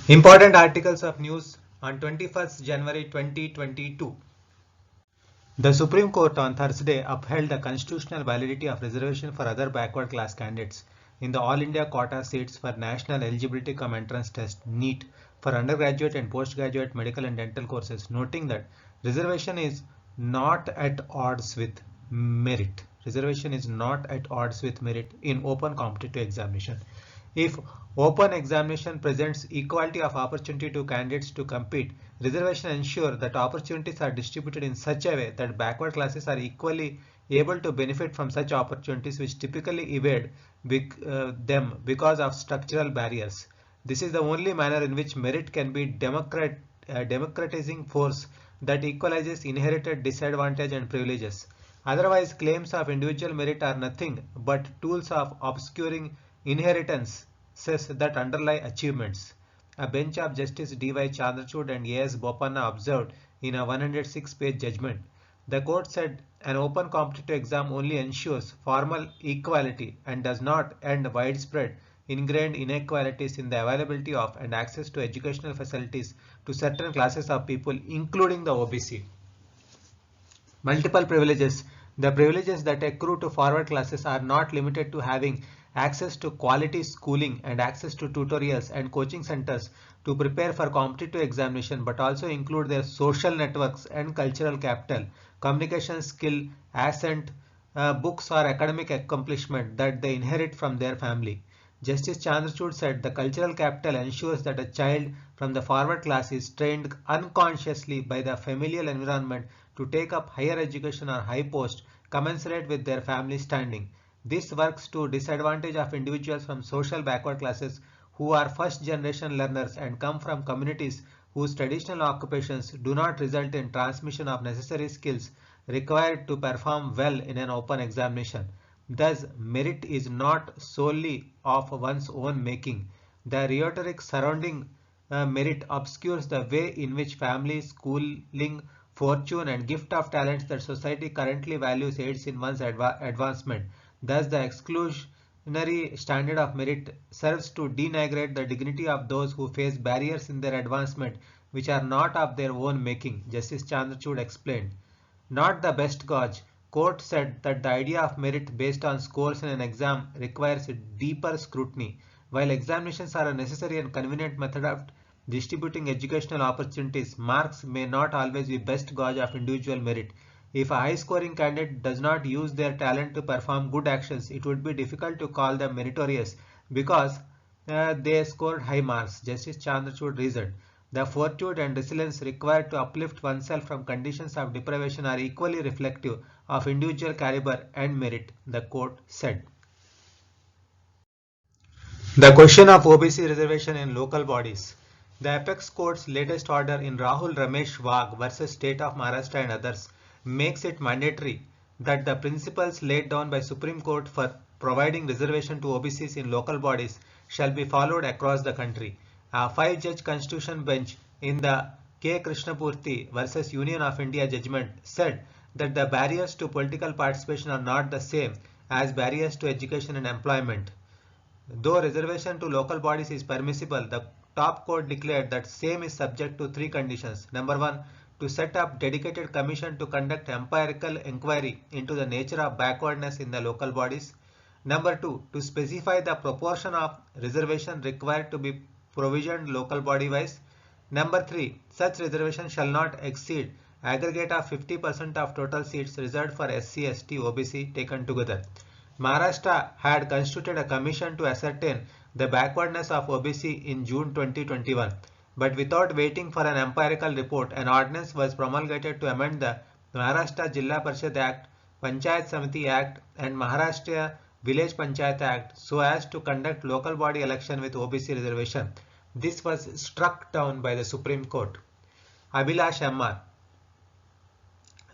Important articles of news on 21st January 2022. The Supreme Court on Thursday upheld the constitutional validity of reservation for other backward class candidates in the All India quota seats for National Eligibility Cum Entrance Test (NEET) for undergraduate and postgraduate medical and dental courses, noting that reservation is not at odds with merit. Reservation is not at odds with merit in open competitive examination. If open examination presents equality of opportunity to candidates to compete, reservation ensures that opportunities are distributed in such a way that backward classes are equally able to benefit from such opportunities which typically evade them because of structural barriers. This is the only manner in which merit can be democratizing force that equalizes inherited disadvantage and privileges. Otherwise, claims of individual merit are nothing but tools of obscuring inheritance says that underlie achievements. A bench of Justice D.Y. Chandrachud and A.S. Bopanna observed in a 106-page judgment. The court said an open competitive exam only ensures formal equality and does not end widespread ingrained inequalities in the availability of and access to educational facilities to certain classes of people, including the OBC. Multiple privileges. The privileges that accrue to forward classes are not limited to having access to quality schooling and access to tutorials and coaching centers to prepare for competitive examination, but also include their social networks and cultural capital, communication skill, accent, books or academic accomplishment that they inherit from their family. Justice Chandrachud said the cultural capital ensures that a child from the forward class is trained unconsciously by the familial environment to take up higher education or high post commensurate with their family standing. This works to disadvantage of individuals from social backward classes who are first generation learners and come from communities whose traditional occupations do not result in transmission of necessary skills required to perform well in an open examination. Thus, merit is not solely of one's own making. The rhetoric surrounding merit obscures the way in which family, schooling, fortune and gift of talents that society currently values aids in one's advancement. Thus, the exclusionary standard of merit serves to denigrate the dignity of those who face barriers in their advancement which are not of their own making, Justice Chandrachud explained. Not the best gauge. Court said that the idea of merit based on scores in an exam requires deeper scrutiny. While examinations are a necessary and convenient method of distributing educational opportunities, marks may not always be best gauge of individual merit. If a high-scoring candidate does not use their talent to perform good actions, it would be difficult to call them meritorious because they scored high marks, Justice Chandrachud reasoned. The fortitude and resilience required to uplift oneself from conditions of deprivation are equally reflective of individual caliber and merit, the court said. The question of OBC reservation in local bodies. The apex court's latest order in Rahul Ramesh Wagh versus State of Maharashtra and others makes it mandatory that the principles laid down by Supreme Court for providing reservation to OBCs in local bodies shall be followed across the country. A 5-judge constitution bench in the K. Krishnapurthy versus Union of India judgment said that the barriers to political participation are not the same as barriers to education and employment. Though reservation to local bodies is permissible, the top court declared that same is subject to 3 conditions. Number 1, to set up dedicated commission to conduct empirical inquiry into the nature of backwardness in the local bodies. Number 2, to specify the proportion of reservation required to be provisioned local body wise. Number 3, such reservation shall not exceed aggregate of 50% of total seats reserved for SC, ST, OBC taken together. Maharashtra had constituted a commission to ascertain the backwardness of OBC in June 2021, but without waiting for an empirical report, an ordinance was promulgated to amend the Maharashtra Jilla Parishad Act, Panchayat Samiti Act and Maharashtra Village Panchayat Act so as to conduct local body election with OBC reservation. This was struck down by the Supreme Court. Abhilash MR.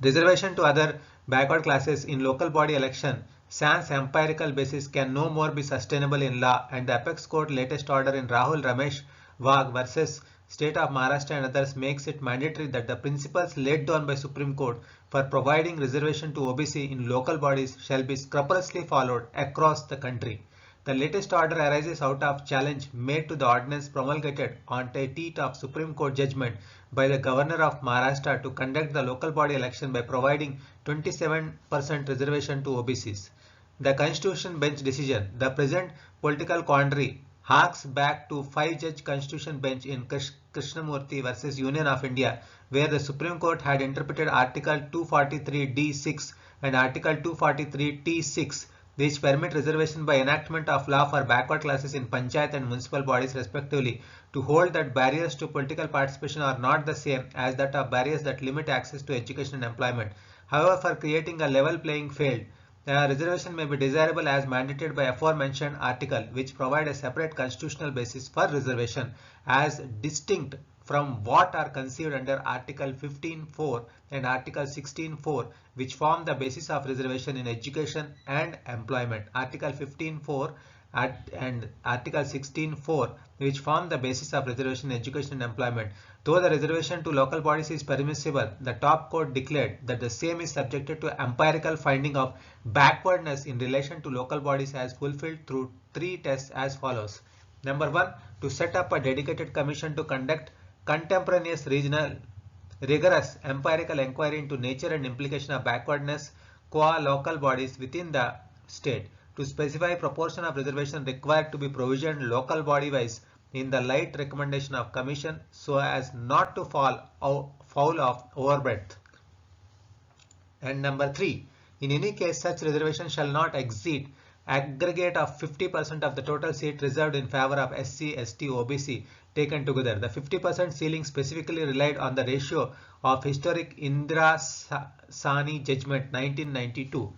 Reservation to other backward classes in local body election sans empirical basis can no more be sustainable in law, and the apex court latest order in Rahul Ramesh Wagh versus State of Maharashtra and others makes it mandatory that the principles laid down by Supreme Court for providing reservation to OBC in local bodies shall be scrupulously followed across the country. The latest order arises out of challenge made to the ordinance promulgated on a teat of Supreme Court judgment by the Governor of Maharashtra to conduct the local body election by providing 27% reservation to OBCs. The Constitution Bench decision, the present political quandary, harks back to 5-judge Constitution Bench in Krishnamurthy versus Union of India, where the Supreme Court had interpreted Article 243d(6) and Article 243t(6), which permit reservation by enactment of law for backward classes in panchayat and municipal bodies respectively, to hold that barriers to political participation are not the same as that of barriers that limit access to education and employment. However, for creating a level playing field, reservation may be desirable as mandated by aforementioned article, which provide a separate constitutional basis for reservation as distinct from what are conceived under Article 15(4) and Article 16(4), which form the basis of reservation in education and employment. Article 15(4) and Article 16(4), which form the basis of reservation in education and employment. Though the reservation to local bodies is permissible, the top court declared that the same is subjected to empirical finding of backwardness in relation to local bodies as fulfilled through 3 tests as follows. Number 1, to set up a dedicated commission to conduct contemporaneous rigorous empirical inquiry into nature and implication of backwardness qua local bodies within the state, to specify proportion of reservation required to be provisioned local body wise in the light recommendation of commission so as not to fall foul of overbreadth. And number 3, in any case such reservation shall not exceed aggregate of 50% of the total seat reserved in favor of SC, ST, OBC taken together. The 50% ceiling specifically relied on the ratio of historic Indira Sani judgment 1992.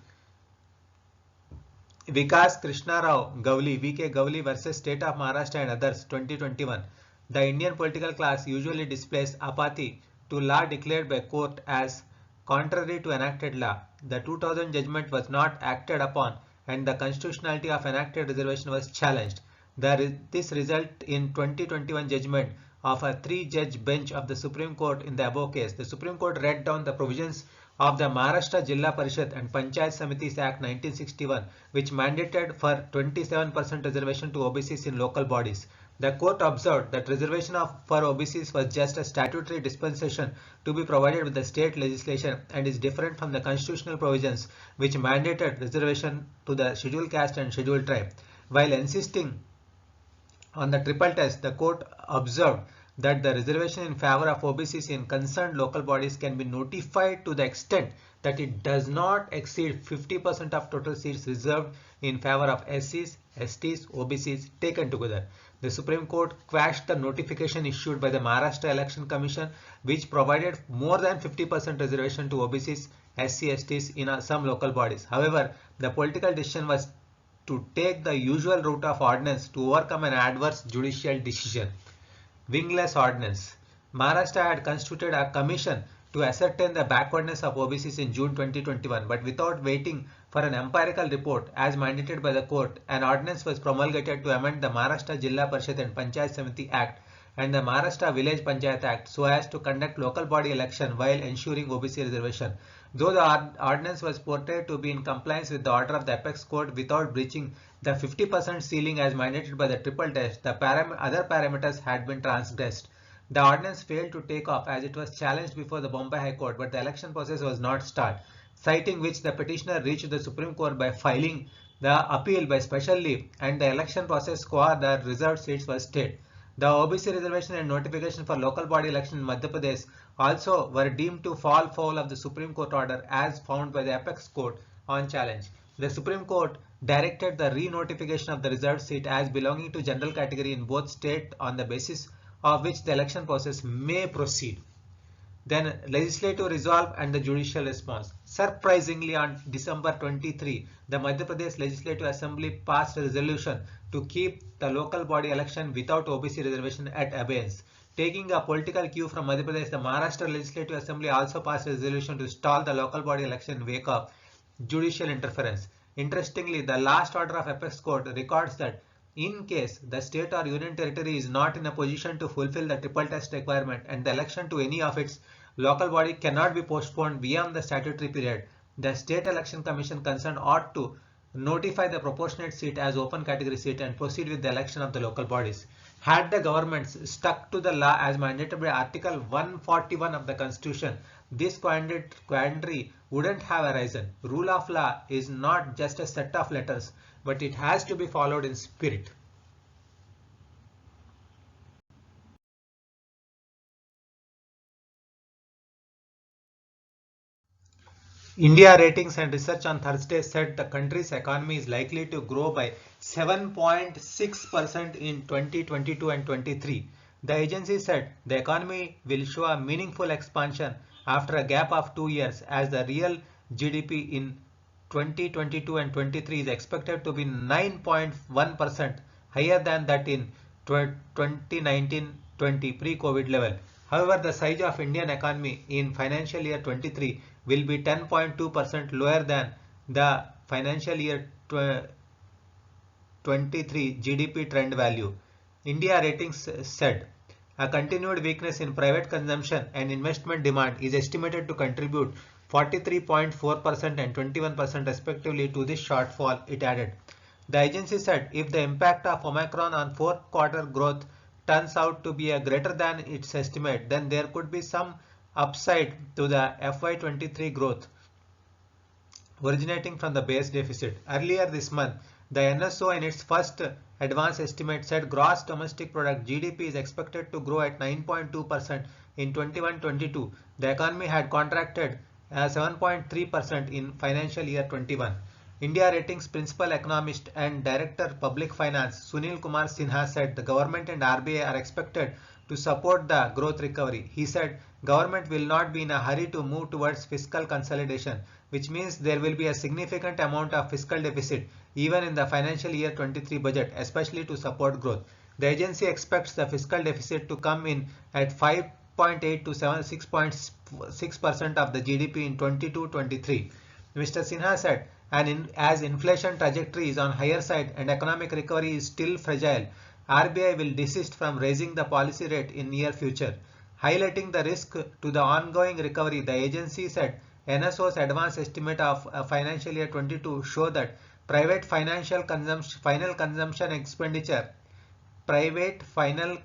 Vikas Krishna Rao Gavli, VK Gavli versus State of Maharashtra and others 2021. The Indian political class usually displays apathy to law declared by court as contrary to enacted law. The 2000 judgment was not acted upon and the constitutionality of enacted reservation was challenged. This resulted in 2021 judgment of a 3-judge bench of the Supreme Court in the above case. The Supreme Court read down the provisions of the Maharashtra Jilla Parishad and Panchayat Samitis Act 1961, which mandated for 27% reservation to OBCs in local bodies. The court observed that reservation for OBCs was just a statutory dispensation to be provided with the state legislation and is different from the constitutional provisions which mandated reservation to the scheduled caste and scheduled tribe. While insisting on the triple test, the court observed that the reservation in favor of OBCs in concerned local bodies can be notified to the extent that it does not exceed 50% of total seats reserved in favor of SCs, STs, OBCs taken together. The Supreme Court quashed the notification issued by the Maharashtra Election Commission, which provided more than 50% reservation to OBCs, SC, STs in some local bodies. However, the political decision was to take the usual route of ordinance to overcome an adverse judicial decision. Wingless ordinance. Maharashtra had constituted a commission to ascertain the backwardness of OBCs in June 2021, but without waiting for an empirical report as mandated by the court, an ordinance was promulgated to amend the Maharashtra Jilla Parishad and Panchayat Samiti Act and the Maharashtra Village Panchayat Act so as to conduct local body election while ensuring OBC reservation. Though the ordinance was portrayed to be in compliance with the order of the apex court without breaching the 50% ceiling as mandated by the triple test, the other parameters had been transgressed. The ordinance failed to take off as it was challenged before the Bombay High Court, but the election process was not started, citing which the petitioner reached the Supreme Court by filing the appeal by special leave and the election process qua the reserved seats was stayed. The OBC reservation and notification for local body election in Madhya Pradesh also were deemed to fall foul of the Supreme Court order as found by the apex court on challenge. The Supreme Court directed the re-notification of the reserved seat as belonging to general category in both states on the basis of which the election process may proceed. Then legislative resolve and the judicial response. Surprisingly, on December 23, the Madhya Pradesh Legislative Assembly passed a resolution to keep the local body election without OBC reservation at abeyance. Taking a political cue from Madhya Pradesh, the Maharashtra Legislative Assembly also passed a resolution to stall the local body election in wake of judicial interference. Interestingly, the last order of apex court records that in case the state or union territory is not in a position to fulfill the triple test requirement and the election to any of its local body cannot be postponed beyond the statutory period, the State Election Commission concerned ought to notify the proportionate seat as open category seat, and proceed with the election of the local bodies. Had the governments stuck to the law as mandated by Article 141 of the Constitution, this quandary wouldn't have arisen. Rule of law is not just a set of letters, but it has to be followed in spirit. India Ratings and Research on Thursday said the country's economy is likely to grow by 7.6% in 2022 and 23. The agency said the economy will show a meaningful expansion after a gap of 2 years, as the real GDP in 2022 and 23 is expected to be 9.1% higher than that in 2019-20 pre-COVID level. However, the size of Indian economy in financial year 23 will be 10.2% lower than the financial year 23 GDP trend value. India Ratings said a continued weakness in private consumption and investment demand is estimated to contribute 43.4% and 21% respectively to this shortfall, it added. The agency said if the impact of Omicron on fourth quarter growth turns out to be greater than its estimate, then there could be some upside to the FY23 growth originating from the base deficit. Earlier this month, the NSO in its first advance estimate said gross domestic product GDP is expected to grow at 9.2% in 21-22. The economy had contracted 7.3% in financial year 21. India Ratings principal economist and director public finance Sunil Kumar Sinha said the government and RBI are expected to support the growth recovery. He said government will not be in a hurry to move towards fiscal consolidation, which means there will be a significant amount of fiscal deficit even in the financial year 23 budget, especially to support growth. The agency expects the fiscal deficit to come in at 5.8 to 6.6% of the GDP in 22-23. Mr. Sinha said, as inflation trajectory is on higher side and economic recovery is still fragile, RBI will desist from raising the policy rate in near future. Highlighting the risk to the ongoing recovery, the agency said NSO's advance estimate of financial year 22 show that private final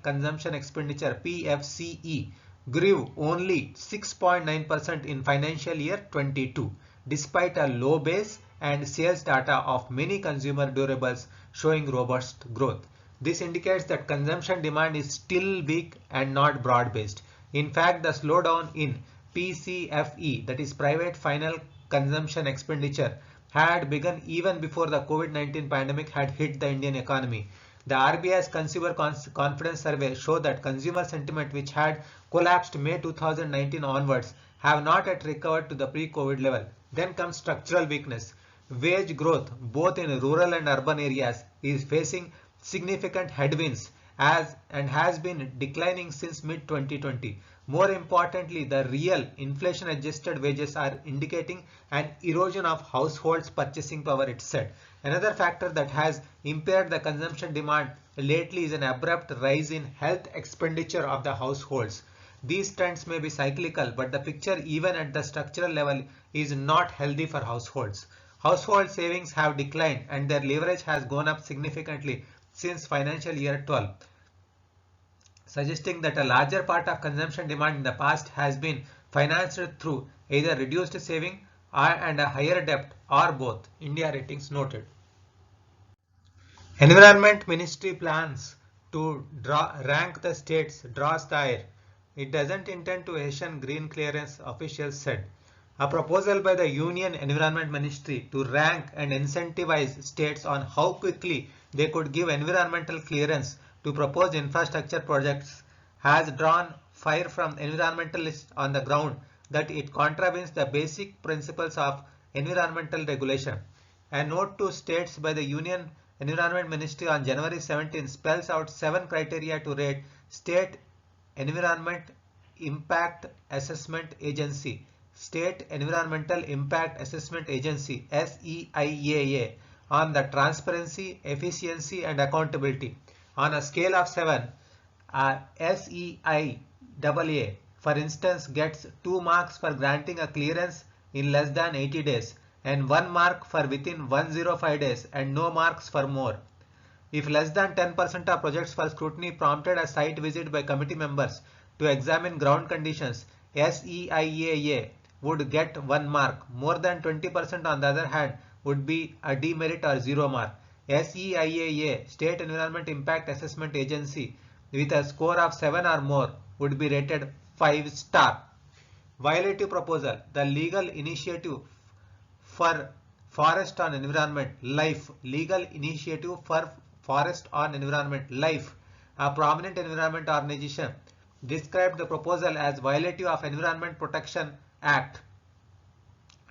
consumption expenditure PFCE grew only 6.9% in financial year 22, despite a low base and sales data of many consumer durables showing robust growth. This indicates that consumption demand is still weak and not broad-based. In fact, the slowdown in PCFE, that is private final consumption expenditure, had begun even before the COVID-19 pandemic had hit the Indian economy. The RBI's Consumer Confidence Survey showed that consumer sentiment, which had collapsed May 2019 onwards, have not yet recovered to the pre-COVID level. Then comes structural weakness. Wage growth, both in rural and urban areas, is facing significant headwinds and has been declining since mid-2020. More importantly, the real inflation-adjusted wages are indicating an erosion of households' purchasing power, it said. Another factor that has impaired the consumption demand lately is an abrupt rise in health expenditure of the households. These trends may be cyclical, but the picture even at the structural level is not healthy for households. Household savings have declined and their leverage has gone up significantly since financial year 12, suggesting that a larger part of consumption demand in the past has been financed through either reduced saving and a higher debt or both, India Ratings noted. Environment Ministry plans to rank the states draws the ire. It doesn't intend to Asian green clearance, officials said. A proposal by the Union Environment Ministry to rank and incentivize states on how quickly they could give environmental clearance to proposed infrastructure projects has drawn fire from environmentalists on the ground that it contravenes the basic principles of environmental regulation. A note to states by the Union Environment Ministry on January 17 spells out 7 criteria to rate State Environment Impact Assessment Agency, State Environmental Impact Assessment Agency SEIAA, on the transparency, efficiency and accountability. On a scale of 7, SEIAA, for instance, gets 2 marks for granting a clearance in less than 80 days and 1 mark for within 105 days and no marks for more. If less than 10% of projects for scrutiny prompted a site visit by committee members to examine ground conditions, SEIAA would get 1 mark. More than 20% on the other hand would be a demerit or 0 mark. SEIAA, State Environment Impact Assessment Agency, with a score of 7 or more would be rated 5 star. Violative proposal. The legal initiative for Forest on Environment Life, Legal Initiative for Forest on Environment Life, a prominent environment organization, described the proposal as violative of Environment Protection Act.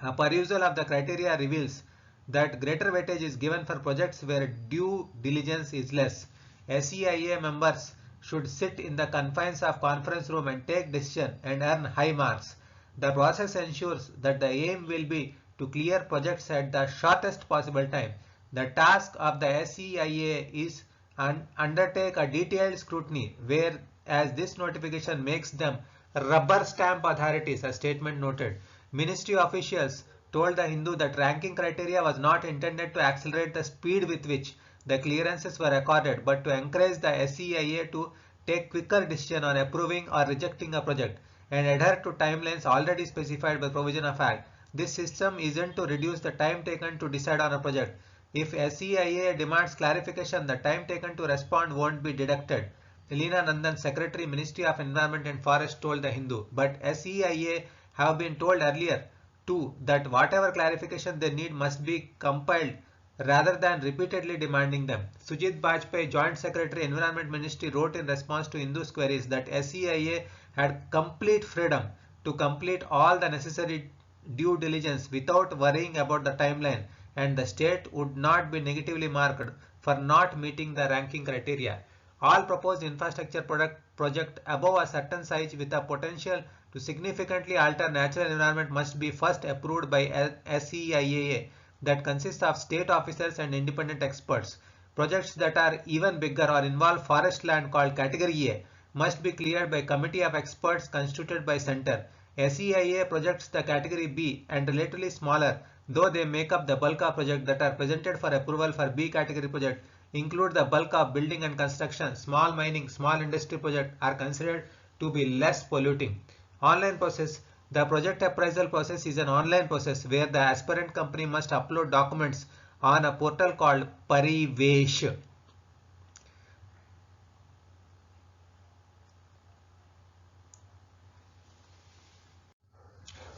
A perusal of the criteria reveals that greater weightage is given for projects where due diligence is less. SEIA members should sit in the confines of conference room and take decision and earn high marks. The process ensures that the aim will be to clear projects at the shortest possible time. The task of the SEIA is to undertake a detailed scrutiny, whereas this notification makes them rubber stamp authorities, a statement noted. Ministry officials told the Hindu that ranking criteria was not intended to accelerate the speed with which the clearances were accorded, but to encourage the SEIA to take quicker decision on approving or rejecting a project and adhere to timelines already specified by provision of Act. This system isn't to reduce the time taken to decide on a project. If SEIA demands clarification, the time taken to respond won't be deducted. Leena Nandan, Secretary, Ministry of Environment and Forest, told the Hindu. But SEIA have been told earlier too that whatever clarification they need must be compiled rather than repeatedly demanding them. Sujit Bajpai, Joint Secretary, Environment Ministry, wrote in response to Hindu's queries that SEIA had complete freedom to complete all the necessary due diligence without worrying about the timeline, and the state would not be negatively marked for not meeting the ranking criteria. All proposed infrastructure project above a certain size with a potential to significantly alter natural environment must be first approved by SEIA, that consists of state officers and independent experts. Projects that are even bigger or involve forest land, called Category A, must be cleared by committee of experts constituted by center. SEIA projects the Category B and relatively smaller, though they make up the bulk of projects that are presented for approval for B category project, include the bulk of building and construction, small mining, small industry project are considered to be less polluting. Online process. The project appraisal process is an online process where the aspirant company must upload documents on a portal called Parivesh.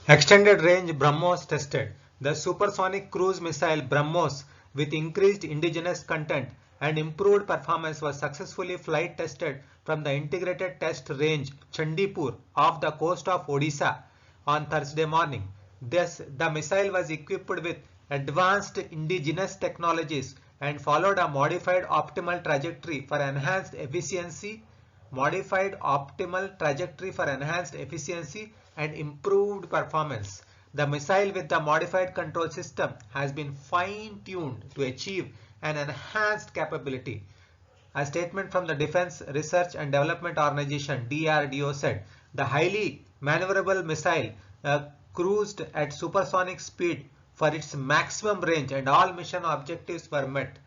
Extended range BrahMos tested. The supersonic cruise missile BrahMos, with increased indigenous content and improved performance, was successfully flight tested from the integrated test range Chandipur off the coast of Odisha on Thursday morning. The missile was equipped with advanced indigenous technologies and followed a modified optimal trajectory for enhanced efficiency and improved performance. The missile with the modified control system has been fine-tuned to achieve an enhanced capability. A statement from the Defense Research and Development Organization (DRDO) said the highly maneuverable missile cruised at supersonic speed for its maximum range and all mission objectives were met.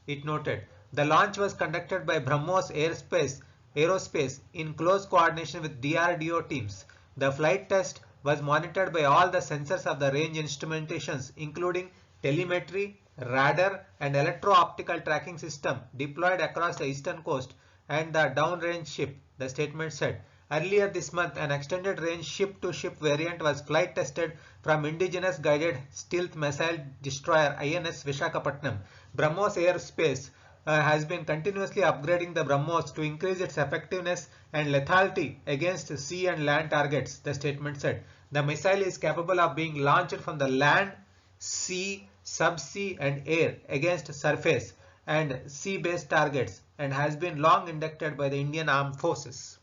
It noted the launch was conducted by BrahMos Aerospace in close coordination with DRDO teams. The flight test was monitored by all the sensors of the range instrumentations, including telemetry, radar and electro-optical tracking system deployed across the eastern coast and the downrange ship, the statement said. Earlier this month, an extended range ship-to-ship variant was flight tested from indigenous guided stealth missile destroyer INS Vishakhapatnam. BrahMos Aerospace has been continuously upgrading the BrahMos to increase its effectiveness and lethality against sea and land targets, the statement said. The missile is capable of being launched from the land, sea, subsea and air against surface and sea-based targets and has been long inducted by the Indian Armed Forces.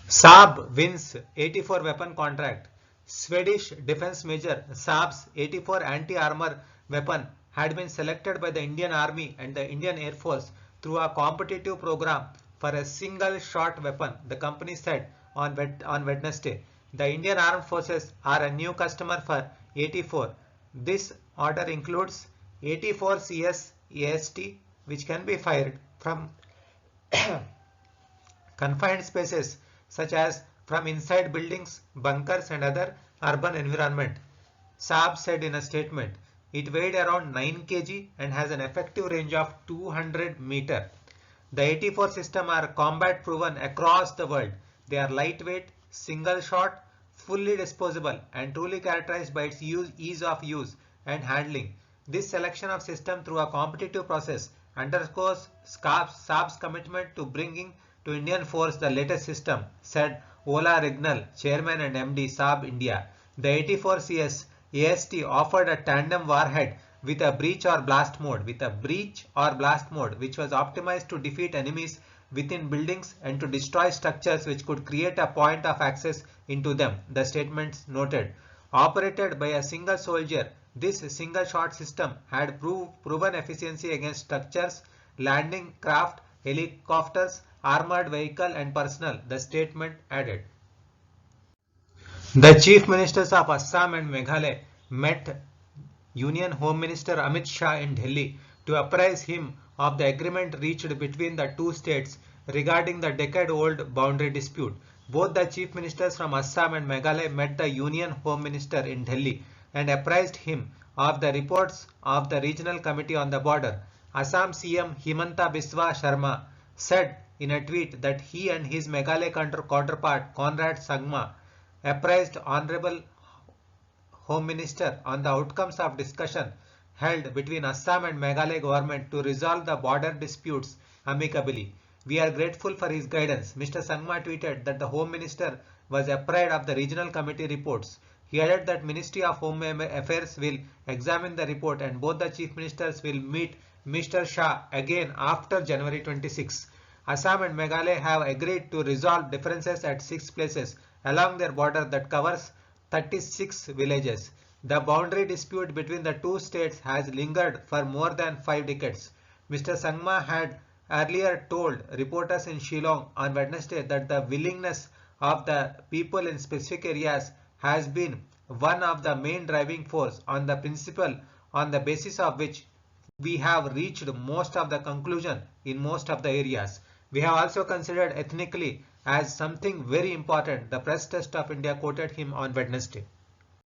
Saab wins 84 weapon contract. Swedish defense major Saab's 84 anti-armor weapon had been selected by the Indian Army and the Indian Air Force through a competitive program for a single shot weapon, the company said on Wednesday. The Indian Armed Forces are a new customer for 84. This order includes 84 CS AST which can be fired from confined spaces such as from inside buildings, bunkers and other urban environment. Saab said in a statement, it weighed around 9 kg and has an effective range of 200 meter. The 84 system are combat proven across the world. They are lightweight, single shot, fully disposable and truly characterized by its ease of use and handling. This selection of system through a competitive process underscores Saab's commitment to bringing to Indian force the latest system, said Ola Rignal, Chairman and MD Saab India. The 84 CS AST offered a tandem warhead with a breach or blast mode, which was optimized to defeat enemies within buildings and to destroy structures which could create a point of access into them, the statements noted. Operated by a single soldier, this single shot system had proven efficiency against structures, landing craft, helicopters, armored vehicle and personnel, the statement added. The Chief Ministers of Assam and Meghalaya met Union Home Minister Amit Shah in Delhi to apprise him of the agreement reached between the two states regarding the decade-old boundary dispute. Both the Chief Ministers from Assam and Meghalaya met the Union Home Minister in Delhi and apprised him of the reports of the Regional Committee on the Border. Assam CM Himanta Biswa Sharma said in a tweet that he and his Meghalaya counterpart Conrad Sangma apprised Honorable Home Minister on the outcomes of discussion held between Assam and Meghalaya government to resolve the border disputes amicably. We are grateful for his guidance. Mr. Sangma tweeted that the Home Minister was apprised of the Regional Committee reports. He added that Ministry of Home Affairs will examine the report and both the Chief Ministers will meet Mr. Shah again after January 26. Assam and Meghalaya have agreed to resolve differences at 6 places along their border that covers 36 villages. The boundary dispute between the two states has lingered for more than 5 decades. Mr. Sangma had earlier told reporters in Shillong on Wednesday that the willingness of the people in specific areas has been one of the main driving force on the basis of which we have reached most of the conclusion in most of the areas. We have also considered ethnically as something very important, the press test of India quoted him on Wednesday.